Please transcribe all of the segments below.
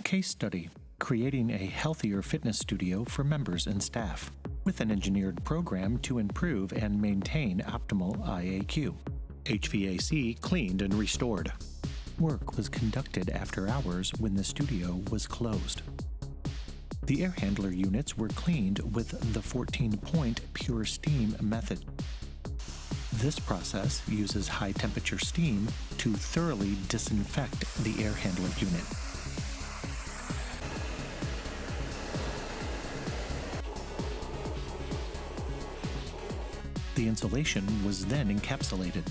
Case study: creating a healthier fitness studio for members and staff, with an engineered program to improve and maintain optimal IAQ. HVAC cleaned and restored. Work was conducted after hours when the studio was closed. The air handler units were cleaned with the 14-point pure steam method. This process uses high-temperature steam to thoroughly disinfect the air handler unit. The insulation was then encapsulated.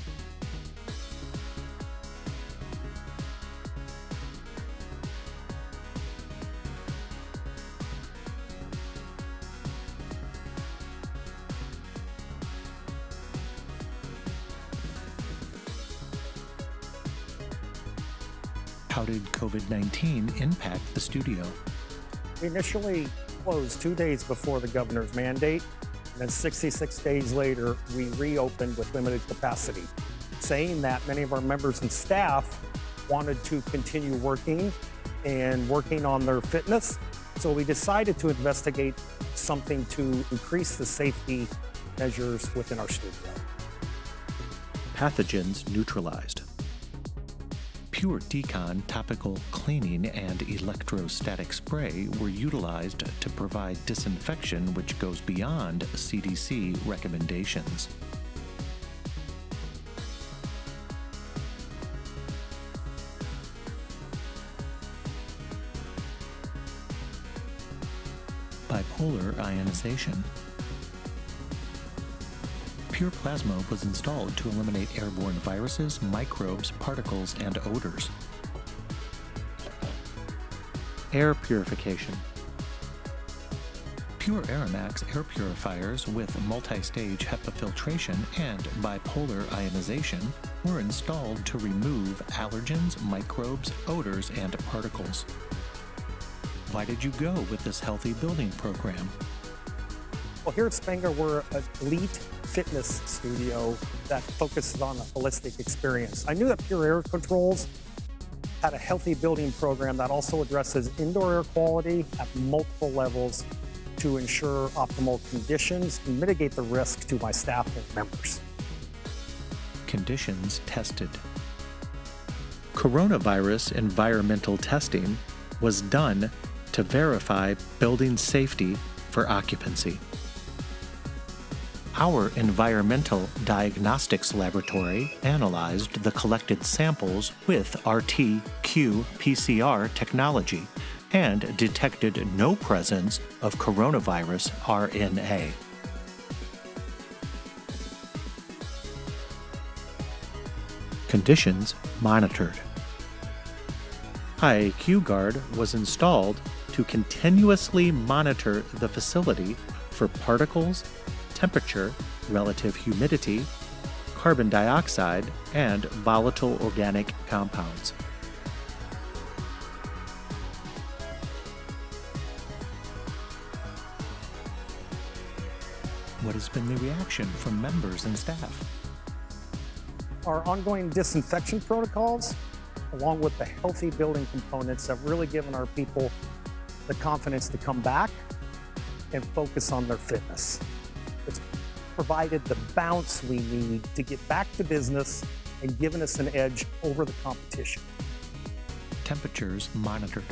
How did COVID-19 impact the studio? We initially closed 2 days before the governor's mandate, and then 66 days later, we reopened with limited capacity, saying that many of our members and staff wanted to continue working on their fitness. So we decided to investigate something to increase the safety measures within our studio. Pathogens neutralized. Pure Decon topical cleaning and electrostatic spray were utilized to provide disinfection, which goes beyond CDC recommendations. Bipolar ionization. Pure plasma was installed to eliminate airborne viruses, microbes, particles, and odors. Air purification. Pure Aeromax air purifiers with multi-stage HEPA filtration and bipolar ionization were installed to remove allergens, microbes, odors, and particles. Why did you go with this healthy building program? Well, here at Spangler, we're an elite fitness studio that focuses on a holistic experience. I knew that Pure Air Controls had a healthy building program that also addresses indoor air quality at multiple levels to ensure optimal conditions and mitigate the risk to my staff and members. Conditions tested. Coronavirus environmental testing was done to verify building safety for occupancy. Our environmental diagnostics laboratory analyzed the collected samples with RT-qPCR technology and detected no presence of coronavirus RNA. Conditions monitored. IAQ Guard was installed to continuously monitor the facility for particles, temperature, relative humidity, carbon dioxide, and volatile organic compounds. What has been the reaction from members and staff? Our ongoing disinfection protocols, along with the healthy building components, have really given our people the confidence to come back and focus on their fitness. It's provided the bounce we need to get back to business and given us an edge over the competition. Temperatures monitored.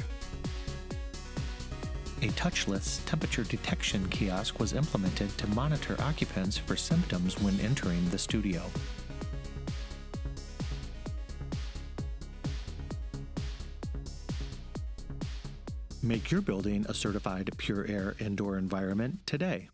A touchless temperature detection kiosk was implemented to monitor occupants for symptoms when entering the studio. Make your building a certified Pure Air indoor environment today.